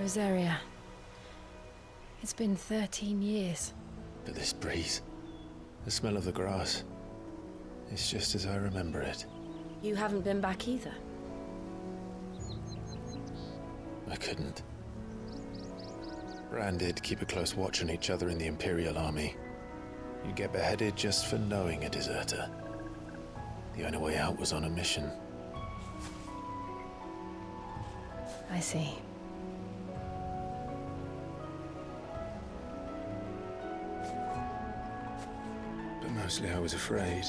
Rosaria. It's been 13 years. But this breeze, the smell of the grass, it's just as I remember it. You haven't been back either. I couldn't. Bran did keep a close watch on each other in the Imperial Army. You'd get beheaded just for knowing a deserter. The only way out was on a mission. I see. But mostly I was afraid.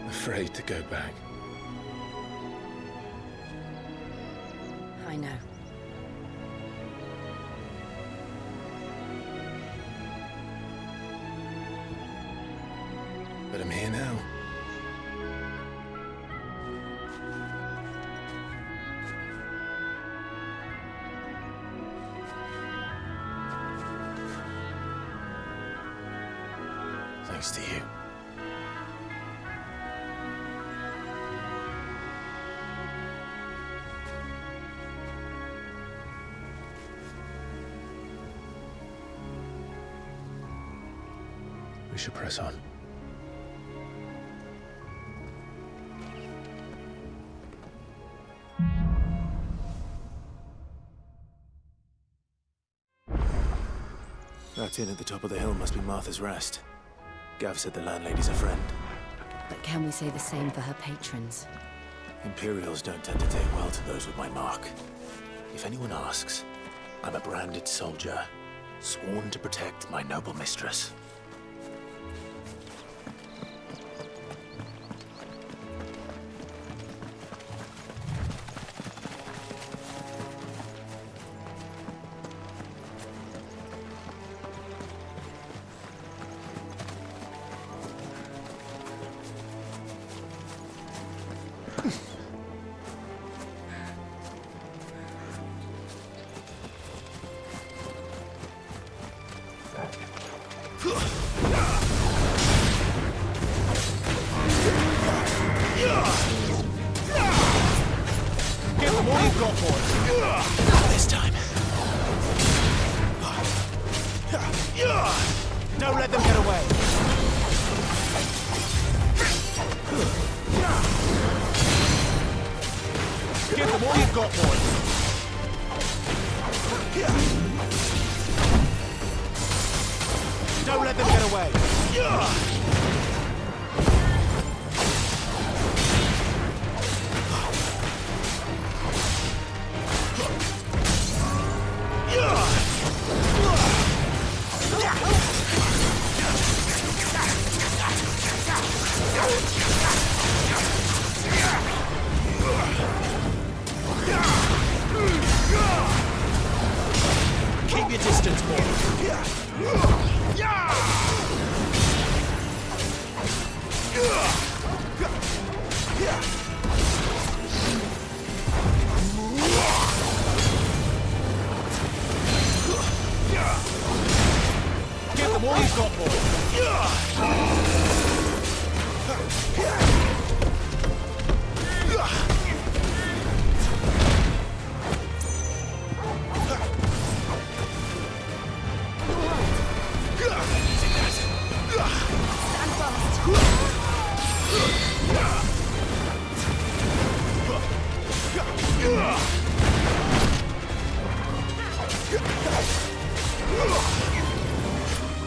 Afraid to go back. I know. But I'm here now. Thanks to you. We should press on. That inn at the top of the hill must be Martha's Rest. Gav said the landlady's a friend. But can we say the same for her patrons? Imperials don't tend to take well to those with my mark. If anyone asks, I'm a branded soldier, sworn to protect my noble mistress. This time. Don't let them get away. Give them all you've got, boys. Don't let them get away. Keep your distance, boy. Give them all you've got, boy.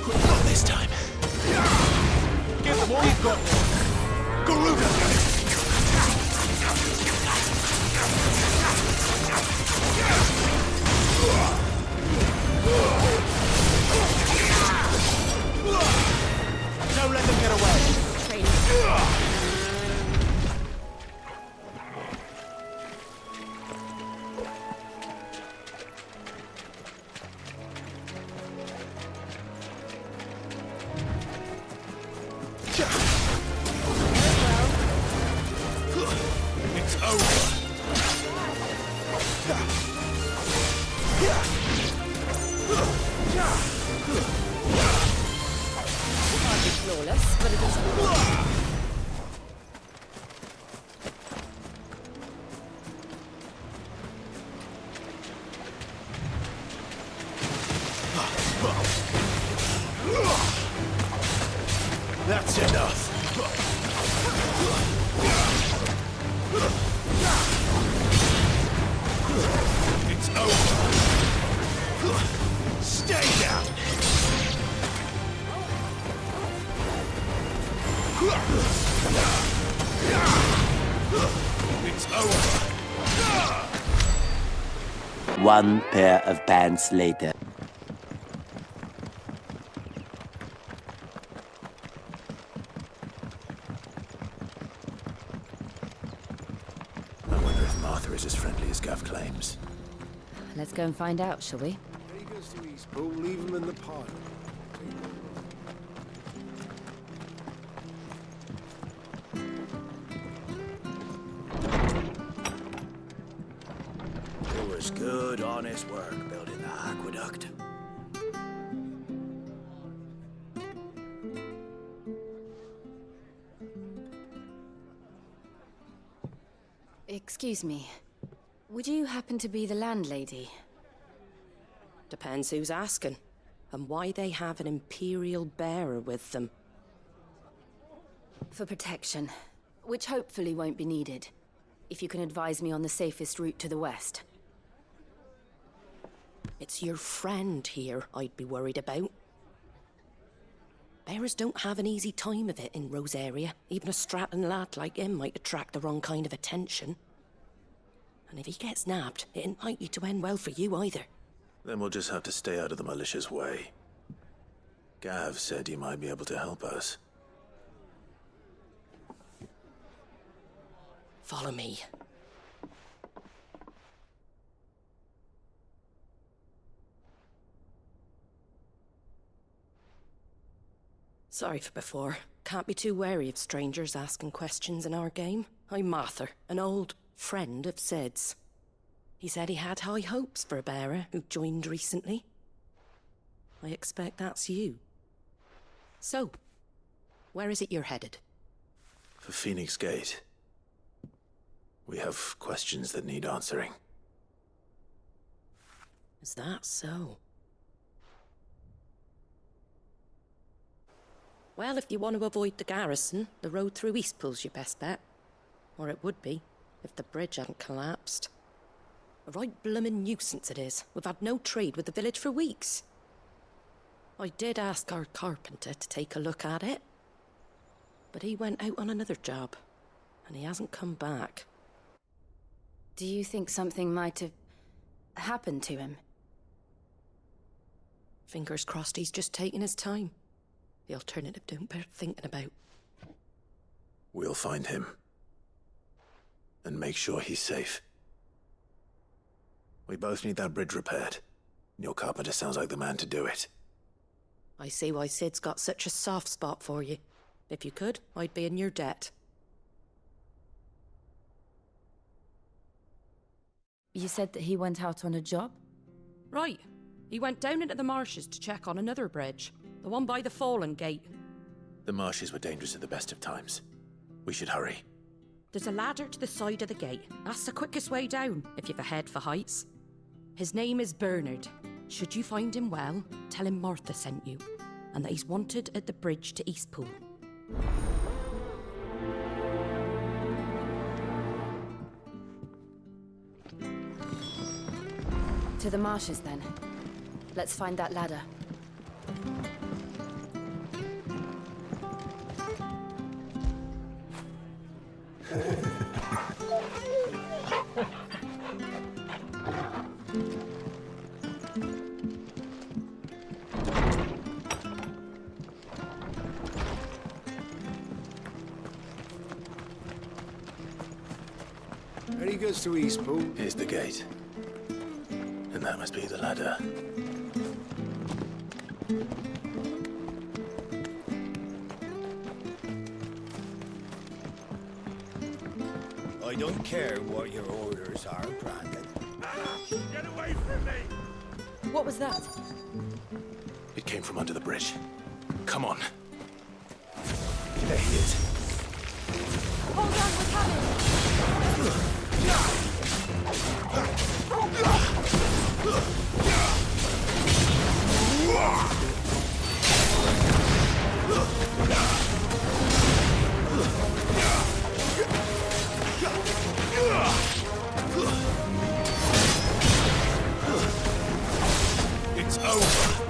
Not this time. Give them all you've got, boy. Garuda! Don't let them get away. It's over. Can't be flawless, but it is. one pair of pants later. I wonder if Martha is as friendly as Gav claims. Let's go and find out, shall we? Take us to Eastpool, leave him in the pile. It was good, honest work building the aqueduct. Excuse me. Would you happen to be the landlady? Depends who's asking, and why they have an Imperial bearer with them. For protection, which hopefully won't be needed. If you can advise me on the safest route to the west. It's your friend here I'd be worried about. Bearers don't have an easy time of it in Rosaria. Even a Stratton lad like him might attract the wrong kind of attention. And if he gets nabbed, it ain't likely to end well for you either. Then we'll just have to stay out of the malicious way. Gav said he might be able to help us. Follow me. Sorry for before. Can't be too wary of strangers asking questions in our game. I'm Martha, an old friend of Sid's. He said he had high hopes for a bearer who joined recently. I expect that's you. So, where is it you're headed? For Phoenix Gate. We have questions that need answering. Is that so? Well, if you want to avoid the garrison, the road through Eastpool's your best bet. Or it would be, if the bridge hadn't collapsed. A right bloomin' nuisance it is. We've had no trade with the village for weeks. I did ask our carpenter to take a look at it. But he went out on another job, and he hasn't come back. Do you think something might have happened to him? Fingers crossed he's just taking his time. The alternative don't bear thinking about. We'll find him. And make sure he's safe. We both need that bridge repaired. Your carpenter sounds like the man to do it. I see why Sid's got such a soft spot for you. If you could, I'd be in your debt. You said that he went out on a job? Right. He went down into the marshes to check on another bridge. The one by the Fallen Gate. The marshes were dangerous at the best of times. We should hurry. There's a ladder to the side of the gate. That's the quickest way down, if you've a head for heights. His name is Bernard. Should you find him well, tell him Martha sent you, and that he's wanted at the bridge to Eastpool. To the marshes, then. Let's find that ladder. Ready goes to Eastpool. Here's the gate. And that must be the ladder. I don't care what your orders are, Brandon. Get away from me! What was that? It came from under the bridge. Come on. There he is. Hold on, we're coming! It's over.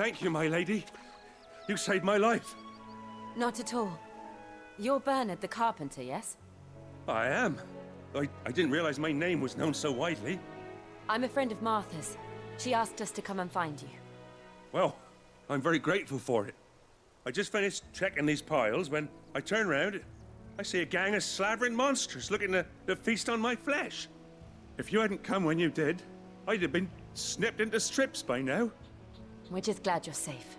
Thank you, my lady. You saved my life. Not at all. You're Bernard the carpenter, yes? I am. I didn't realize my name was known so widely. I'm a friend of Martha's. She asked us to come and find you. Well, I'm very grateful for it. I just finished checking these piles when I turn round. I see a gang of slavering monsters looking to feast on my flesh. If you hadn't come when you did, I'd have been snipped into strips by now. We're just glad you're safe.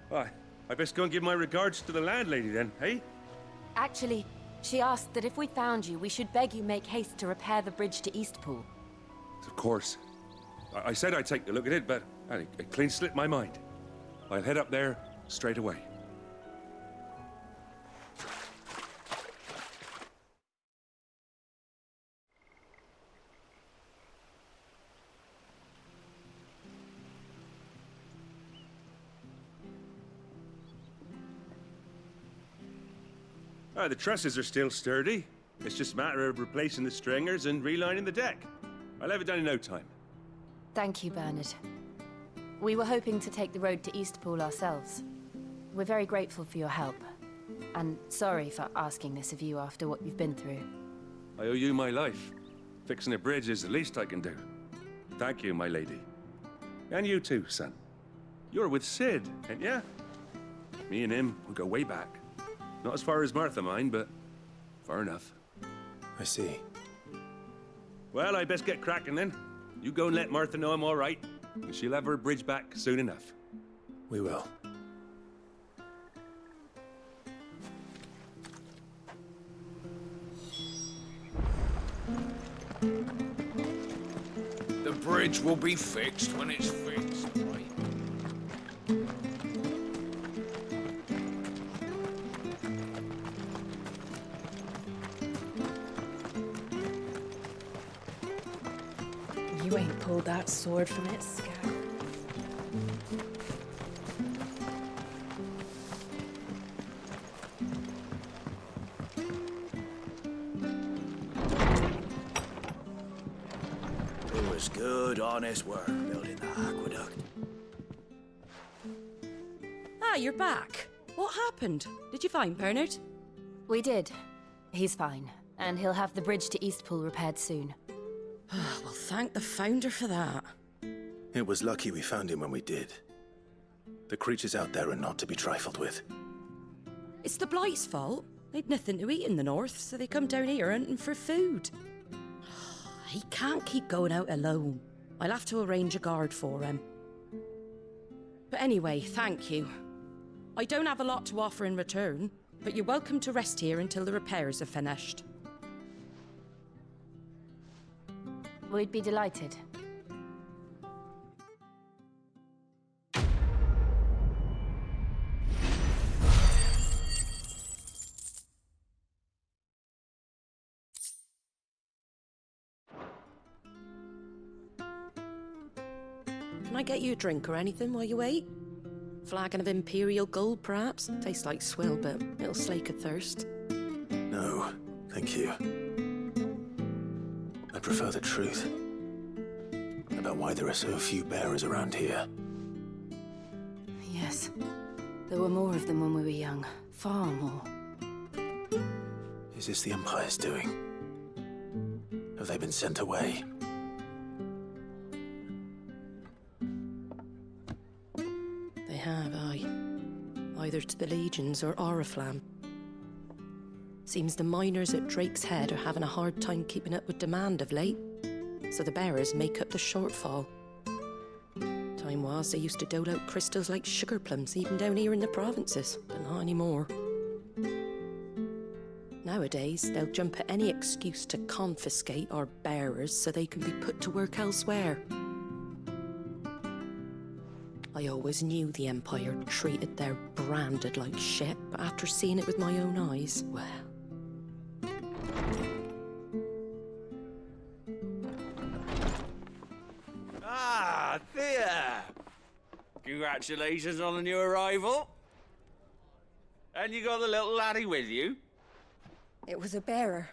Why, I best go and give my regards to the landlady then, eh? Actually, she asked that if we found you, we should beg you make haste to repair the bridge to Eastpool. Of course. I said I'd take a look at it, but it clean slipped my mind. I'll head up there straight away. The trusses are still sturdy. It's just a matter of replacing the stringers and relining the deck. I'll have it done in no time. Thank you, Bernard. We were hoping to take the road to Eastpool ourselves. We're very grateful for your help. And sorry for asking this of you after what you've been through. I owe you my life. Fixing a bridge is the least I can do. Thank you, my lady. And you too, son. You're with Sid, ain't ya? Me and him, we go way back. Not as far as Martha, mind, but far enough. I see. Well, I best get cracking then. You go and let Martha know I'm all right, and she'll have her bridge back soon enough. We will. The bridge will be fixed when it's fixed, right? You ain't pulled that sword from its scabbard. It was good, honest work building that aqueduct. Ah, you're back. What happened? Did you find Bernard? We did. He's fine, and he'll have the bridge to Eastpool repaired soon. Well, thank the Founder for that. It was lucky we found him when we did. The creatures out there are not to be trifled with. It's the Blight's fault. They'd nothing to eat in the north, so they come down here hunting for food. He can't keep going out alone. I'll have to arrange a guard for him. But anyway, thank you. I don't have a lot to offer in return, but you're welcome to rest here until the repairs are finished. We'd be delighted. Can I get you a drink or anything while you wait? Flagon of Imperial Gold, perhaps? Tastes like swill, but it'll slake a thirst. No, thank you. I prefer the truth about why there are so few bearers around here. Yes. There were more of them when we were young. Far more. Is this the Empire's doing? Have they been sent away? They have, aye. Either to the Legions or Oriflamme. Seems the miners at Drake's Head are having a hard time keeping up with demand of late, so the bearers make up the shortfall. Time was they used to dole out crystals like sugar plums even down here in the provinces, but not anymore. Nowadays, they'll jump at any excuse to confiscate our bearers so they can be put to work elsewhere. I always knew the Empire treated their branded like shit, but after seeing it with my own eyes, well... Ah, there! Congratulations on the new arrival. And you got the little laddie with you? It was a bearer.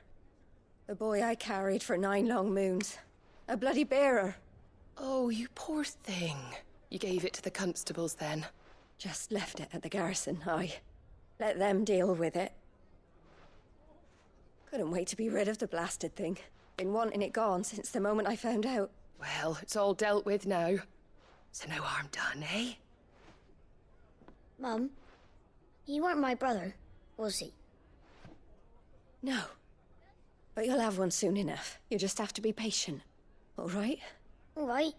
The boy I carried for 9 long moons. A bloody bearer. Oh, you poor thing. You gave it to the constables then? Just left it at the garrison, aye. Let them deal with it. Couldn't wait to be rid of the blasted thing. Been wanting it gone since the moment I found out. Well, it's all dealt with now. So no harm done, eh? Mum, he weren't my brother, was he? No. But you'll have one soon enough. You just have to be patient. All right? All right.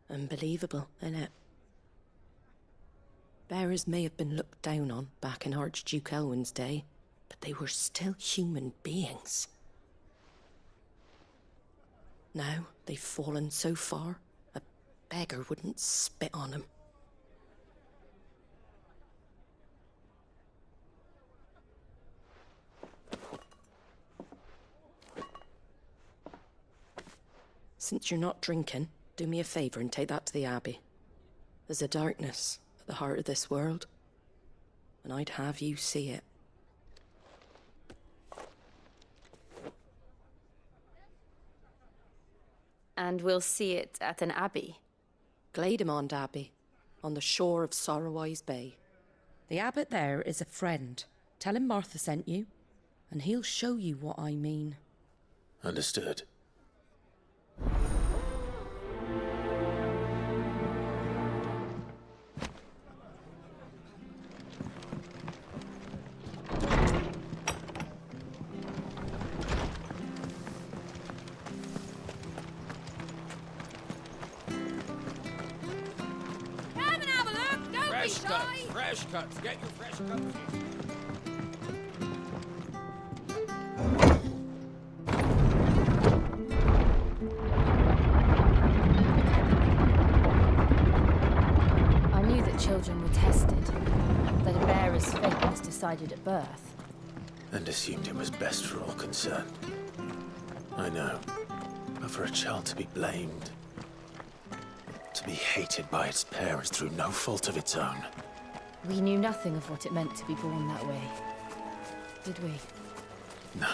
Unbelievable, innit? Bearers may have been looked down on back in Archduke Elwin's day, but they were still human beings. Now they've fallen so far, a beggar wouldn't spit on them. Since you're not drinking, do me a favour and take that to the Abbey. There's a darkness at the heart of this world, and I'd have you see it. And we'll see it at an abbey? Glademond Abbey, on the shore of Sorrowwise Bay. The abbot there is a friend. Tell him Martha sent you, and he'll show you what I mean. Understood. Fresh cuts. Get your fresh cuts. I knew that children were tested, that a bearer's fate was decided at birth. And assumed it was best for all concerned. I know. But for a child to be blamed, to be hated by its parents through no fault of its own. We knew nothing of what it meant to be born that way, did we? No.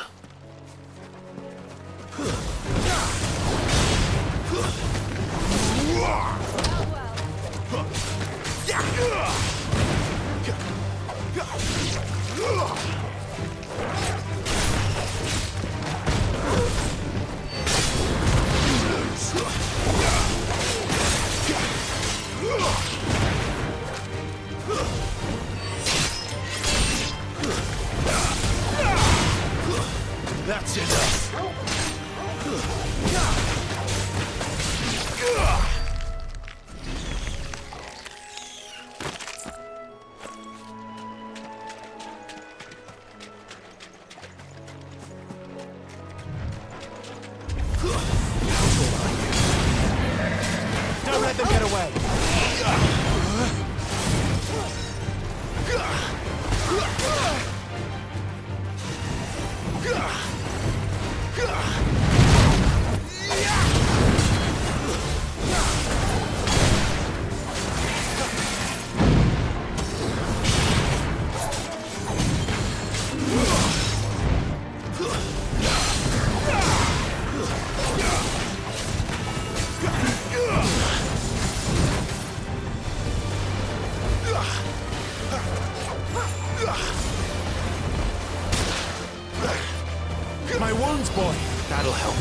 That's enough. Don't let them get away. My wounds, boy. That'll help.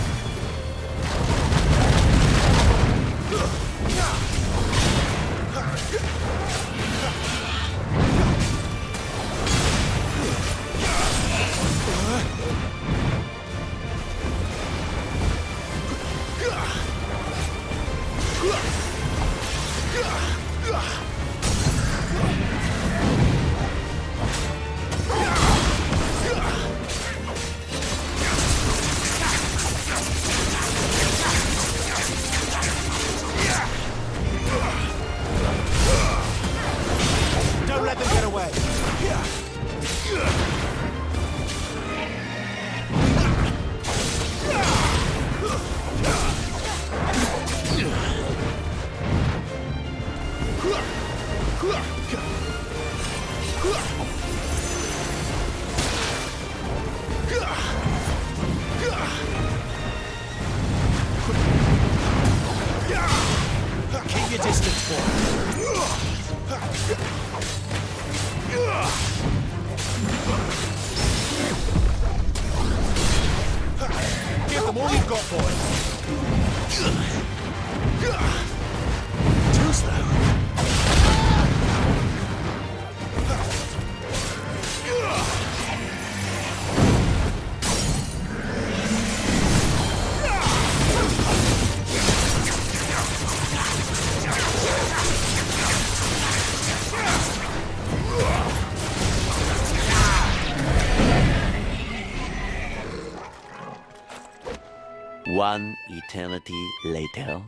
One eternity later.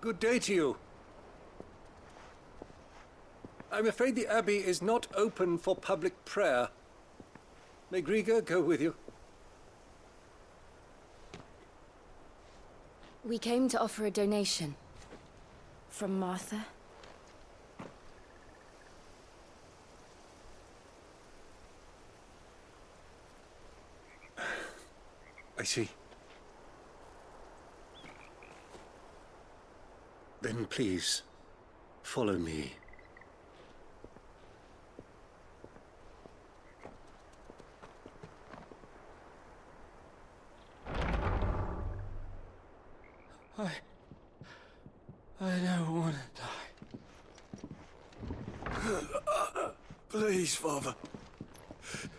Good day to you. I'm afraid the Abbey is not open for public prayer. May Grieger go with you? We came to offer a donation. From Martha. I see. Then please, follow me. I don't want to die. Please, Father.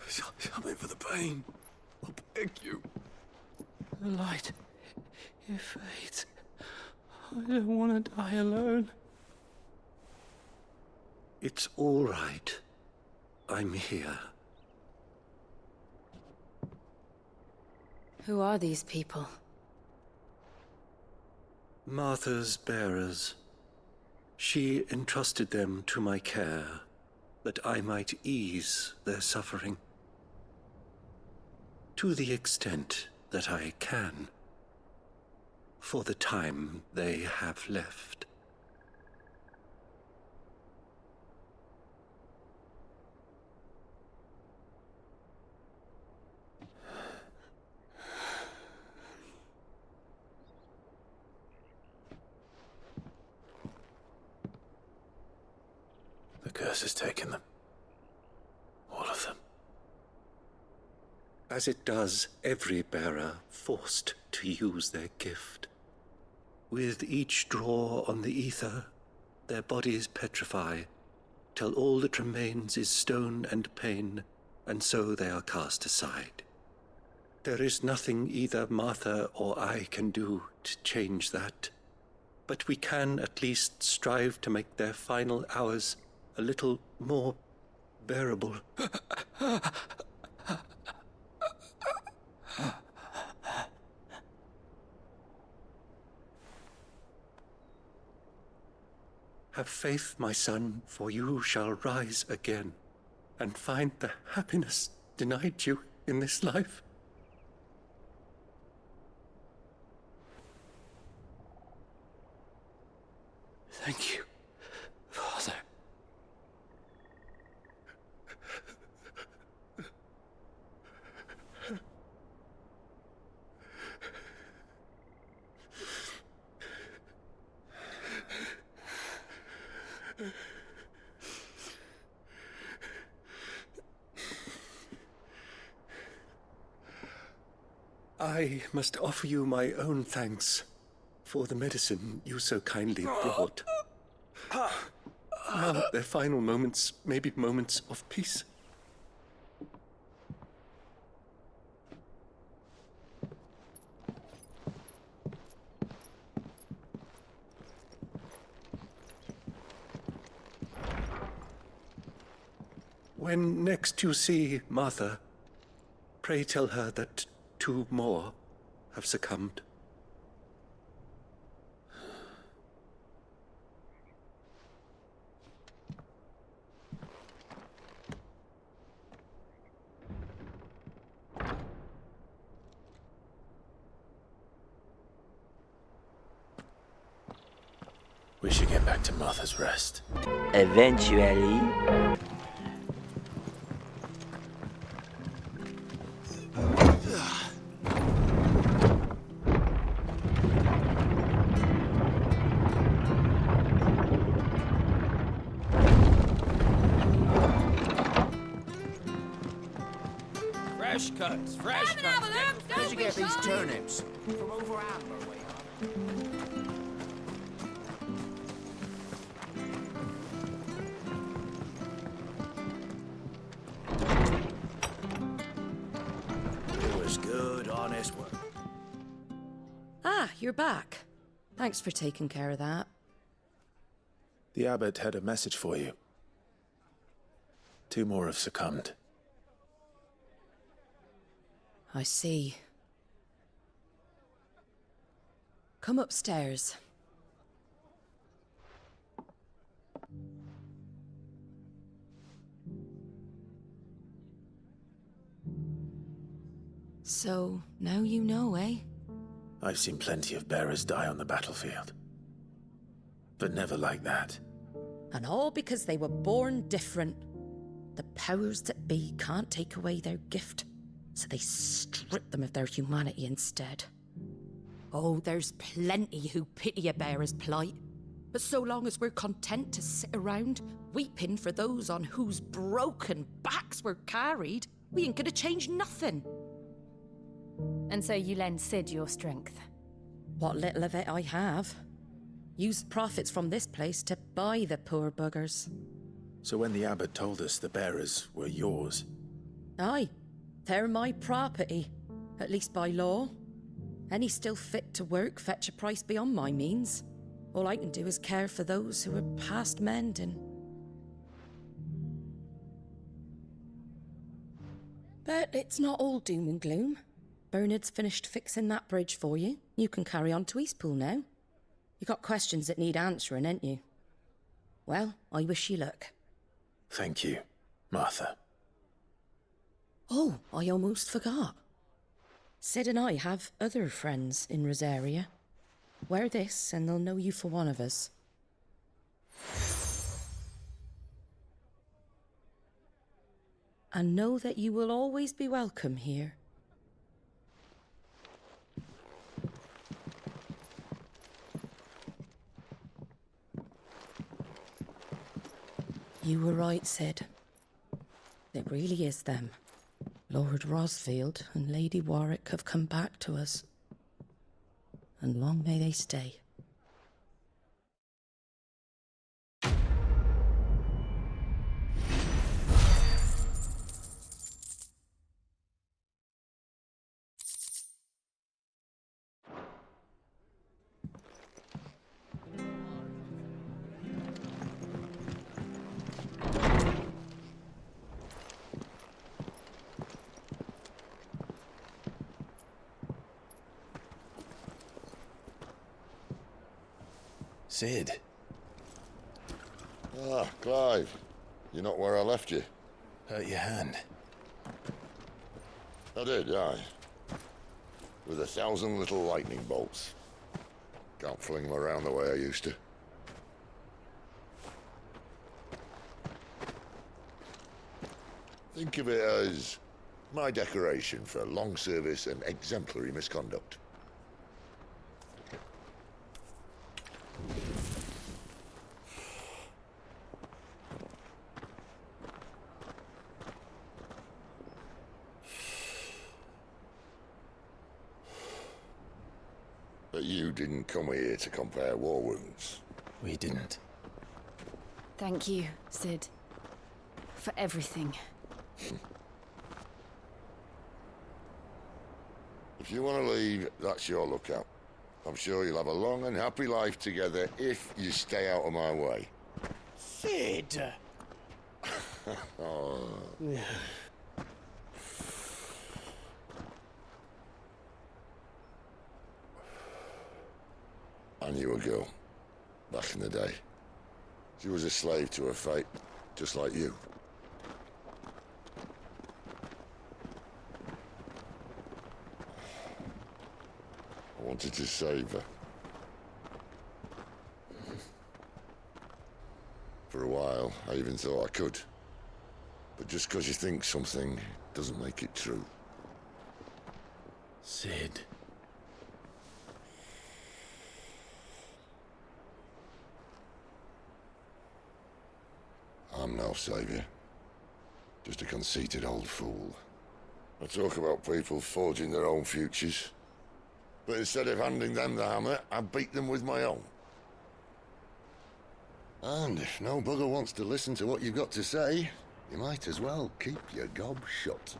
Something for the pain. I beg you. The light, it fades. I don't want to die alone. It's all right. I'm here. Who are these people? Martha's bearers. She entrusted them to my care, that I might ease their suffering. To the extent that I can. For the time they have left. The curse has taken them. All of them. As it does every bearer forced to use their gift. With each draw on the ether, their bodies petrify, till all that remains is stone and pain, and so they are cast aside. There is nothing either Martha or I can do to change that, but we can at least strive to make their final hours a little more bearable. Have faith, my son, for you shall rise again, and find the happiness denied you in this life. Thank you, Father. I must offer you my own thanks for the medicine you so kindly brought. Now their final moments may be moments of peace. When next you see Martha, pray tell her that 2 more have succumbed. We should get back to Martha's Rest. Eventually. Fresh cuts, fresh cuts. Where'd you get these turnips? From over Amber way, huh? Just good, honest work. Ah, you're back. Thanks for taking care of that. The abbot had a message for you. 2 more have succumbed. I see. Come upstairs. So, now you know, eh? I've seen plenty of bearers die on the battlefield. But never like that. And all because they were born different. The powers that be can't take away their gift, so they strip them of their humanity instead. Oh, there's plenty who pity a bearer's plight. But so long as we're content to sit around, weeping for those on whose broken backs we're carried, we ain't gonna change nothing. And so you lend Cid your strength? What little of it I have. Use the profits from this place to buy the poor buggers. So when the abbot told us the bearers were yours... Aye, they're my property, at least by law. Any still fit to work fetch a price beyond my means. All I can do is care for those who are past mending. But it's not all doom and gloom. Bernard's finished fixing that bridge for you. You can carry on to Eastpool now. You got questions that need answering, ain't you? Well, I wish you luck. Thank you, Martha. Oh, I almost forgot. Cid and I have other friends in Rosaria. Wear this and they'll know you for one of us. And know that you will always be welcome here. You were right, Cid. It really is them. Lord Rosfield and Lady Warwick have come back to us. And long may they stay. Cid. Ah, Clive. You're not where I left you. Hurt your hand. I did, aye. With 1,000 little lightning bolts. Can't fling them around the way I used to. Think of it as my decoration for long service and exemplary misconduct. But you didn't come here to compare war wounds. We didn't. Thank you, Cid. For everything. If you want to leave, that's your lookout. I'm sure you'll have a long and happy life together if you stay out of my way. Cid! Oh. I knew a girl, back in the day. She was a slave to her fate, just like you. I wanted to save her. For a while, I even thought I could. But just because you think something doesn't make it true. Cid. I'm no savior. Just a conceited old fool. I talk about people forging their own futures. But instead of handing them the hammer, I beat them with my own. And if no bugger wants to listen to what you've got to say, you might as well keep your gob shut.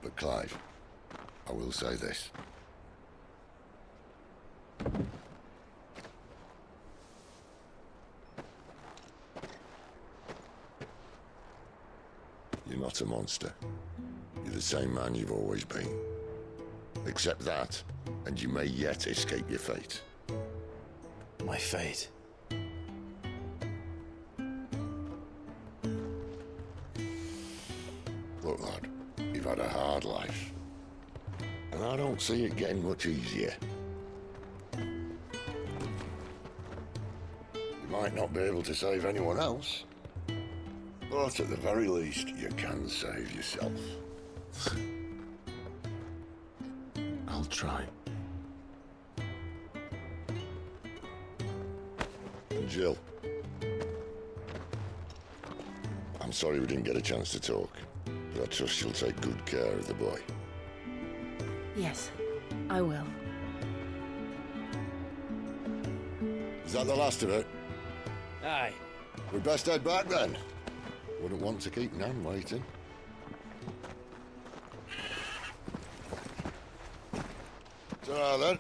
But Clive, I will say this. You're not a monster. You're the same man you've always been. Accept that, and you may yet escape your fate. My fate? Look, lad, you've had a hard life. And I don't see it getting much easier. You might not be able to save anyone else, but at the very least, you can save yourself. I'll try. And Jill, I'm sorry we didn't get a chance to talk, but I trust you'll take good care of the boy. Yes, I will. Is that the last of it? Aye. We'd best head back then. Wouldn't want to keep Nan waiting. Ta-ra then.